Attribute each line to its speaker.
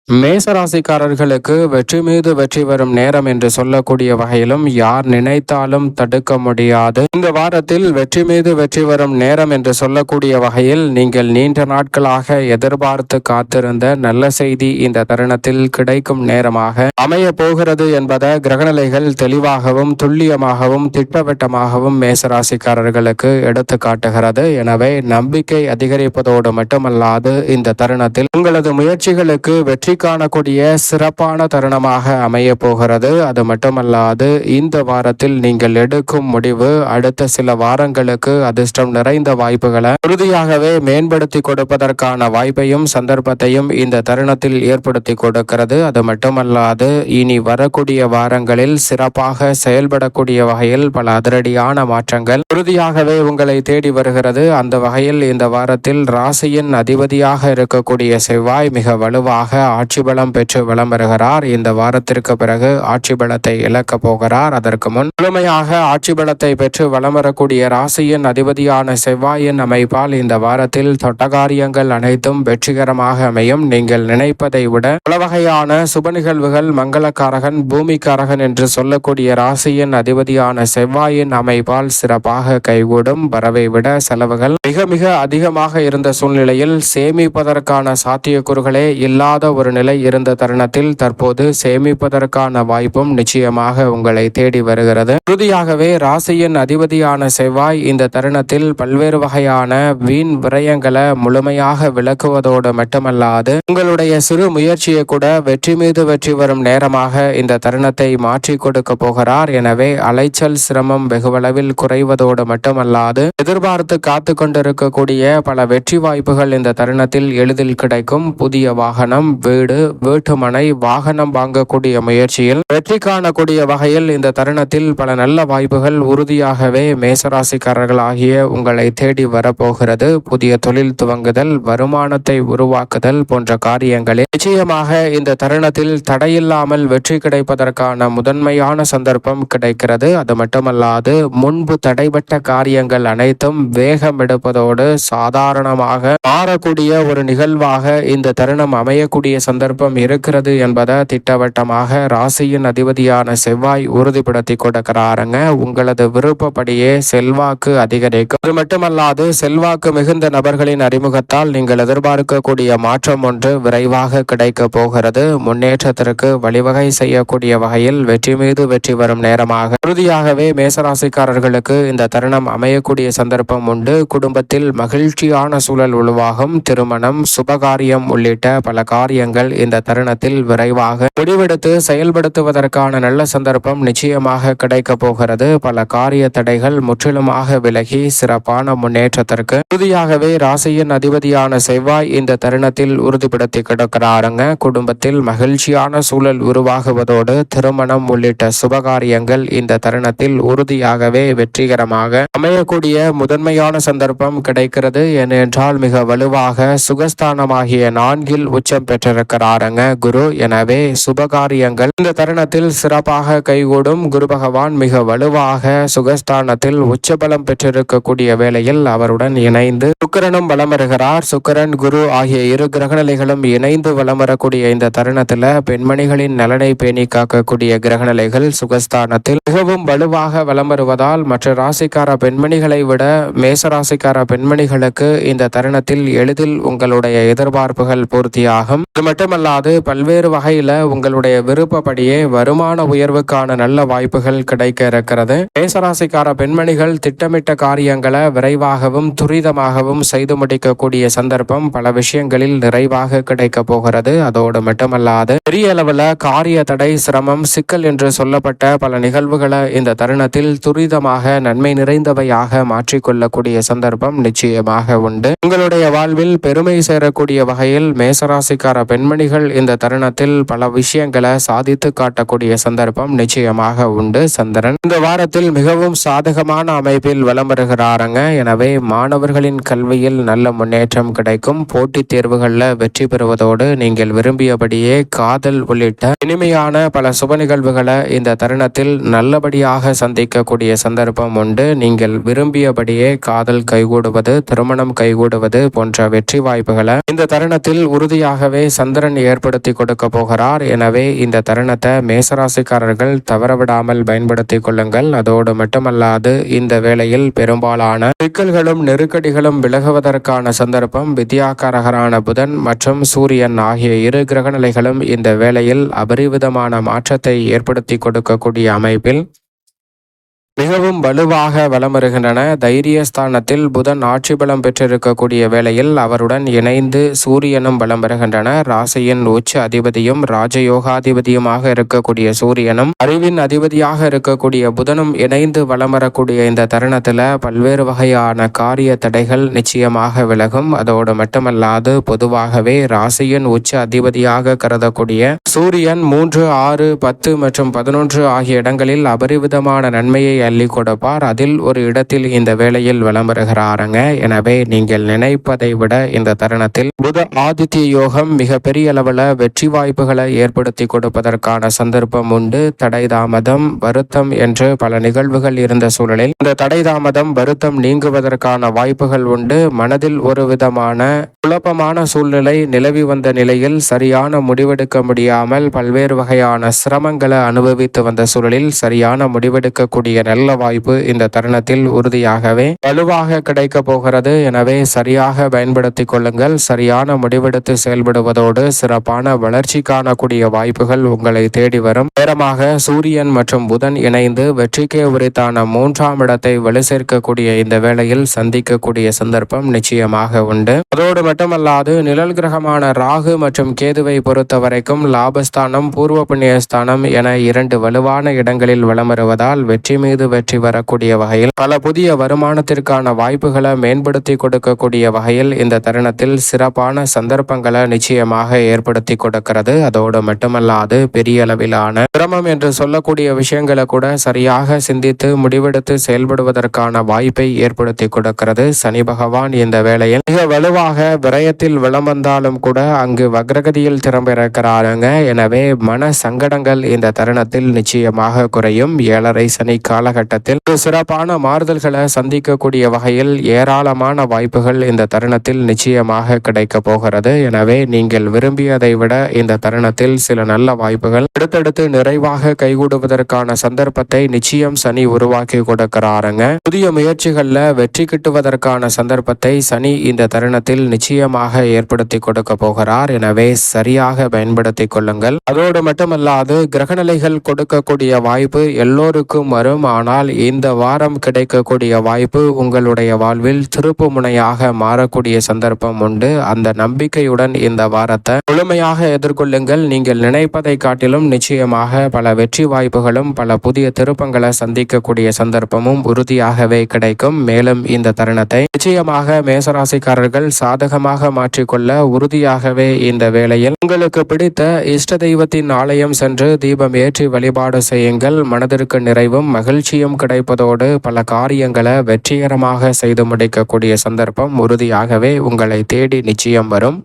Speaker 1: மேசராசிக்காரர்களுக்கு வெற்றி மீது வெற்றி வரும் நேரம் என்று சொல்லக்கூடிய வகையிலும் யார் நினைத்தாலும் தடுக்க முடியாது. இந்த வாரத்தில் வெற்றி மீது வெற்றி வரும் நேரம் என்று சொல்லக்கூடிய வகையில் நீங்கள் நீண்ட நாட்களாக எதிர்பார்த்து காத்திருந்த நல்ல செய்தி இந்த தருணத்தில் கிடைக்கும் நேரமாக அமைய போகிறது என்பதை கிரகநிலைகள் தெளிவாகவும் துல்லியமாகவும் திட்டவட்டமாகவும் மேசராசிக்காரர்களுக்கு எடுத்து காட்டுகிறது. எனவே நம்பிக்கை அதிகரிப்பதோடு மட்டுமல்லாது இந்த தருணத்தில் உங்களது முயற்சிகளுக்கு வெற்றி காணக்கூடிய சிறப்பான தருணமாக அமைய போகிறது. அது மட்டுமல்லாது இந்த வாரத்தில் நீங்கள் எடுக்கும் முடிவு அடுத்த சில வாரங்களுக்கு அதிர்ஷ்டம் நிறைந்த வாய்ப்புகளை உறுதியாகவே மேம்படுத்தி கொடுப்பதற்கான வாய்ப்பையும் சந்தர்ப்பத்தையும் இந்த தருணத்தில் ஏற்படுத்தி கொடுக்கிறது. அது மட்டுமல்லாது இனி வரக்கூடிய வாரங்களில் சிறப்பாக செயல்படக்கூடிய வகையில் பல அதிரடியான மாற்றங்கள் உறுதியாகவே உங்களை தேடி வருகிறது. அந்த வகையில் இந்த வாரத்தில் ராசியின் அதிபதியாக இருக்கக்கூடிய செவ்வாய் மிக வலுவாக ஆட்சி பலம் பெற்று வலம் வருகிறார். இந்த வாரத்திற்கு பிறகு ஆட்சி பலத்தை இழக்க போகிறார். அதற்கு முன் முழுமையாக ஆட்சி பலத்தை பெற்று வலம் வரக்கூடிய ராசியின் அதிபதியான செவ்வாயின் அமைப்பால் இந்த வாரத்தில் தொட்டகாரியங்கள் அனைத்தும் வெற்றிகரமாக அமையும். நீங்கள் நினைப்பதை விட பல வகையான சுப நிகழ்வுகள் மங்களக்காரகன் பூமிக்காரகன் என்று சொல்லக்கூடிய ராசியின் அதிபதியான செவ்வாயின் அமைப்பால் சிறப்பாக கைகூடும். வரவை விட செலவுகள் மிக மிக அதிகமாக இருந்த சூழ்நிலையில் சேமிப்பதற்கான சாத்தியக்கூறுகளே இல்லாத ஒரு நிலை இருந்த தருணத்தில் தற்போது சேமிப்பதற்கான வாய்ப்பும் நிச்சயமாக உங்களை தேடி வருகிறது. உறுதியாகவே ராசியின் அதிபதியான செவ்வாய் இந்த தருணத்தில் பல்வேறு வகையான வீண் விரயங்களை முழுமையாக விளக்குவதோடு மட்டுமல்லாது உங்களுடைய சிறு முயற்சியை கூட வெற்றி மீது வெற்றி வரும் நேரமாக இந்த தருணத்தை மாற்றி கொடுக்க போகிறார். எனவே அலைச்சல் சிரமம் வெகுவளவில் குறைவதோடு மட்டுமல்லாது எதிர்பார்த்து காத்து கொண்டிருக்கக்கூடிய பல வெற்றி வாய்ப்புகள் இந்த தருணத்தில் எளிதில் கிடைக்கும். புதிய வாகனம், வீடு, வீட்டுமனை, வாகனம் வாங்கக்கூடிய முயற்சியில் வெற்றி காணக்கூடிய வகையில் இந்த தருணத்தில் பல நல்ல வாய்ப்புகள் உறுதியாகவே மேசராசிக்காரர்கள் ஆகிய உங்களை தேடி வரப்போகிறது. புதிய தொழில் துவங்குதல், வருமானத்தை உருவாக்குதல் போன்ற காரியங்களில் நிச்சயமாக இந்த தருணத்தில் தடையில்லாமல் வெற்றி கிடைப்பதற்கான முதன்மையான சந்தர்ப்பம் கிடைக்கிறது. அது மட்டுமல்லாது முன்பு தடைபட்ட காரியங்கள் அனைத்தும் வேகம் எடுப்பதோடு சாதாரணமாக மாறக்கூடிய ஒரு நிகழ்வாக இந்த தருணம் அமையக்கூடிய சந்தர்ப்பம் இருக்கிறது என்பதை திட்டவட்டமாக ராசியின் அதிபதியான செவ்வாய் உறுதிப்படுத்தி கொடுக்கிறாருங்க. உங்களது விருப்பப்படியே செல்வாக்கு அதிகரிக்கும். அது மட்டுமல்லாது செல்வாக்கு மிகுந்த நபர்களின் அறிமுகத்தால் நீங்கள் எதிர்பார்க்கக்கூடிய மாற்றம் ஒன்று விரைவாக கிடைக்க போகிறது. முன்னேற்றத்திற்கு வழிவகை செய்யக்கூடிய வகையில் வெற்றி மீது வெற்றி வரும் நேரமாக உறுதியாகவே மேசராசிக்காரர்களுக்கு இந்த தருணம் அமையக்கூடிய சந்தர்ப்பம் உண்டு. குடும்பத்தில் மகிழ்ச்சியான சூழல் உருவாகும். திருமணம், சுபகாரியம் உள்ளிட்ட பல காரியங்கள் இந்த தருணத்தில் விரைவாக முடிவெடுத்து செயல்படுத்துவதற்கான நல்ல சந்தர்ப்பம் நிச்சயமாக கிடைக்க போகிறது. பல காரிய தடைகள் முற்றிலுமாக விலகி சிறப்பான முன்னேற்றத்திற்கு உறுதியாகவே ராசியின் அதிபதியான செவ்வாய் இந்த தருணத்தில் உறுதிப்படுத்தி கிடக்கிறாருங்க. குடும்பத்தில் மகிழ்ச்சியான சூழல் உருவாகுவதோடு திருமணம் உள்ளிட்ட சுபகாரியங்கள் இந்த தருணத்தில் உறுதியாகவே வெற்றிகரமாக அமையக்கூடிய முதன்மையான சந்தர்ப்பம் கிடைக்கிறது. ஏனென்றால் மிக வலுவாக சுகஸ்தானமாகிய 4 உச்சம் பெற்றிருக்கிறாருங்க குரு. எனவே சுபகாரியங்கள் இந்த தருணத்தில் சிறப்பாக கைகூடும். குரு பகவான் மிக வலுவாக சுகஸ்தானத்தில் உச்சபலம் பெற்றிருக்கக்கூடிய வேளையில் அவருடன் இணைந்து சுக்கிரனும் வலம் வருகிறார். சுக்கிரன், குரு ஆகிய இரு கிரகநிலைகளும் இணைந்து வலம் வரக்கூடிய இந்த தருணத்தில் பெண்மணிகளின் நலனை பேணி காக்கக்கூடிய கிரகநிலைகள் சுகஸ்தானத்தில் மிகவும் வலுவாக வலம் வருவதால் மற்ற ராசிக்கார பெண்மணிகளை விட மேசராசிக்கார பெண்மணிகளுக்கு இந்த தருணத்தில் எளிதில் உங்களுடைய எதிர்பார்ப்புகள் பூர்த்தியாகும். அது மட்டுமல்லாது பல்வேறு வகையில உங்களுடைய விருப்பப்படியே வருமான உயர்வுக்கான நல்ல வாய்ப்புகள் கிடைக்க இருக்கிறது. மேசராசிக்கார பெண்மணிகள் திட்டமிட்ட காரியங்களை விரைவாகவும் துரிதமாகவும் செய்து முடிக்கக்கூடிய சந்தர்ப்பம் பல விஷயங்களில் நிறைவாக கிடைக்க போகிறது. அதோடு மட்டுமல்லாது பெரிய அளவுல காரிய தடை, சிரமம், சிக்கல் என்று சொல்லப்பட்ட பல நிகழ்வுகளை இந்த தருணத்தில் துரிதமாக நன்மை நிறைந்தவையாக மாற்றிக்கொள்ளக்கூடிய சந்தர்ப்பம் நிச்சயமாக உண்டு. உங்களுடைய வாழ்வில் பெருமை சேரக்கூடிய வகையில் மேசராசிக்கார பெண்மணிகள் இந்த தருணத்தில் பல விஷயங்களை சாதித்து காட்டக்கூடிய சந்தர்ப்பம் நிச்சயமாக உண்டு. சந்திரன் இந்த வாரத்தில் மிகவும் சாதகமான அமைப்பில் வலம் வருகிறாருங்க. எனவே மாணவர்களின் கல்வியில் நல்ல முன்னேற்றம் கிடைக்கும். போட்டித் தேர்வுகளில் வெற்றி பெறுவதோடு நீங்கள் விரும்பியபடியே காதல் உள்ளிட்ட இனிமையான பல சுப நிகழ்வுகளை இந்த தருணத்தில் நல்லபடியாக சந்திக்கக்கூடிய சந்தர்ப்பம் உண்டு. நீங்கள் விரும்பியபடியே காதல் கைகூடுவது, திருமணம் கைகூடுவது போன்ற வெற்றி வாய்ப்புகளை இந்த தருணத்தில் உறுதியாகவே சந்திக்க சந்திரன் ஏற்படுத்தி கொடுக்க போகிறார். எனவே இந்த தருணத்தை மேசராசிக்காரர்கள் தவறவிடாமல் பயன்படுத்தி கொள்ளுங்கள். அதோடு மட்டுமல்லாது இந்த வேளையில் பெரும்பாலான சிக்கல்களும் நெருக்கடிகளும் விலகுவதற்கான சந்தர்ப்பம். வித்யாகாரகரான புதன் மற்றும் சூரியன் ஆகிய இரு கிரகநிலைகளும் இந்த வேளையில் அபரிவிதமான மாற்றத்தை ஏற்படுத்தி கொடுக்கக்கூடிய அமைப்பில் மிகவும் வலுவாக வலம் வருகின்றன. தைரியஸ்தானத்தில் புதன் ஆட்சி பலம் பெற்றிருக்கக்கூடிய வேளையில் அவருடன் இணைந்து சூரியனும் பலம் வருகின்றன. ராசியின் உச்ச அதிபதியும் ராஜயோகாதிபதியுமாக இருக்கக்கூடிய சூரியனும் அறிவின் அதிபதியாக இருக்கக்கூடிய புதனும் இணைந்து வலம் வரக்கூடிய இந்த தருணத்தில் பல்வேறு வகையான காரிய தடைகள் நிச்சயமாக விலகும். அதோடு மட்டுமல்லாது பொதுவாகவே ராசியின் உச்ச அதிபதியாக கருதக்கூடிய சூரியன் 3, 6, 10 மற்றும் 11 ஆகிய இடங்களில் அபரிவிதமான நன்மையை அள்ளி கொடுப்பார். அதில் ஒரு இடத்தில் இந்த வேளையில் வலம் வருகிறாருங்க. எனவே நீங்கள் நினைப்பதை விட இந்த தருணத்தில் புத ஆதித்ய யோகம் மிக பெரிய அளவில் வெற்றி வாய்ப்புகளை ஏற்படுத்தி கொடுப்பதற்கான சந்தர்ப்பம் உண்டு. தடை தாமதம் வருத்தம் என்று பல நிகழ்வுகள் இருந்த சூழலில் இந்த தடை தாமதம் வருத்தம் நீங்குவதற்கான வாய்ப்புகள் உண்டு. மனதில் ஒரு விதமான குழப்பமான சூழ்நிலை நிலவி வந்த நிலையில் சரியான முடிவெடுக்க முடியாமல் பல்வேறு வகையான சிரமங்களை அனுபவித்து வந்த சூழலில் சரியான முடிவெடுக்கக்கூடிய நல்ல வாய்ப்பு இந்த தருணத்தில் உறுதியாகவே வலுவாக கிடைக்க போகிறது. எனவே சரியாக பயன்படுத்திக் கொள்ளுங்கள். சரியான முடிவெடுத்து செயல்படுவதோடு சிறப்பான வளர்ச்சி காணக்கூடிய வாய்ப்புகள் உங்களை தேடி வரும். நேரமாக சூரியன் மற்றும் புதன் இணைந்து வெற்றிக்கே உரித்தான 3ஆம் இடத்தை வலு சேர்க்கக்கூடிய இந்த வேளையில் சந்திக்கக்கூடிய சந்தர்ப்பம் நிச்சயமாக உண்டு. அதோடு மட்டுமல்லாது நிழல் கிரகமான ராகு மற்றும் கேதுவை பொறுத்த வரைக்கும் லாபஸ்தானம் பூர்வ புண்ணியஸ்தானம் என 2 வலுவான இடங்களில் வலம் வருவதால் வெற்றி மீது வெற்றி வரக்கூடிய வகையில் பல புதிய வருமானத்திற்கான வாய்ப்புகளை மேம்படுத்தி கொடுக்கக்கூடிய வகையில் இந்த தருணத்தில் சிறப்பான சந்தர்ப்பங்களை நிச்சயமாக ஏற்படுத்தி கொடுக்கிறது. அதோடு மட்டுமல்லாது பெரிய அளவிலான சிரமம் என்று சொல்லக்கூடிய விஷயங்களை கூட சரியாக சிந்தித்து முடிவெடுத்து செயல்படுவதற்கான வாய்ப்பை ஏற்படுத்தி கொடுக்கிறது. சனி பகவான் இந்த வேளையில் மிக வலுவாக விரயத்தில் வலம் வந்தாலும் கூட அங்கு வக்ரகதியில் திரும்பியிருக்கிறாருங்க. எனவே மன சங்கடங்கள் இந்த தருணத்தில் நிச்சயமாக குறையும். 7.5 சனி காலகட்டத்தில் சிறப்பான மாறுதல்களை சந்திக்கக்கூடிய வகையில் ஏராளமான வாய்ப்புகள் இந்த தருணத்தில் நிச்சயமாக கிடைக்க போகிறது. எனவே நீங்கள் விரும்பியதை விட இந்த தருணத்தில் சில நல்ல வாய்ப்புகள் அடுத்தடுத்து நிறைவாக கைகூடுவதற்கான சந்தர்ப்பத்தை நிச்சயம் சனி உருவாக்கி கொடுக்கிறாருங்க. புதிய முயற்சிகள்ல வெற்றி கிட்டுவதற்கான சந்தர்ப்பத்தை சனி இந்த தருணத்தில் நிச்சயமாக ஏற்படுத்தி கொடுக்க போகிறார். எனவே சரியாக பயன்படுத்திக் கொள்ளுங்கள். அதோடு மட்டுமல்லாது கிரகநிலைகள் கொடுக்கக்கூடிய வாய்ப்பு எல்லோருக்கும் வரும். ஆனால் இந்த வாரம் கிடைக்கக்கூடிய வாய்ப்பு உங்களுடைய வாழ்வில் திருப்பு முனையாக மாறக்கூடிய சந்தர்ப்பம் உண்டு. அந்த நம்பிக்கையுடன் இந்த வாரத்தை முழுமையாக எதிர்கொள்ளுங்கள். நீங்கள் நினைப்பதை காட்டிலும் நிச்சயமாக பல வெற்றி வாய்ப்புகளும் பல புதிய திருப்பங்களை சந்திக்கக்கூடிய சந்தர்ப்பமும் உறுதியாகவே கிடைக்கும். மேலும் இந்த தருணத்தை நிச்சயமாக மேசராசிக்காரர்கள் சாதகமாக மாற்றிக்கொள்ள உறுதியாகவே இந்த வேளையில் உங்களுக்கு பிடித்த இஷ்ட தெய்வத்தின் ஆலயம் சென்று தீபம் ஏற்றி வழிபாடு செய்யுங்கள். மனதிற்கு நிறைவும் மகிழ்ச்சியும் கிடைப்பதோடு பல காரியங்களை வெற்றிகரமாக செய்து முடிக்கக்கூடிய சந்தர்ப்பம் உறுதியாகவே உங்களை தேடி நிச்சயம் வரும்.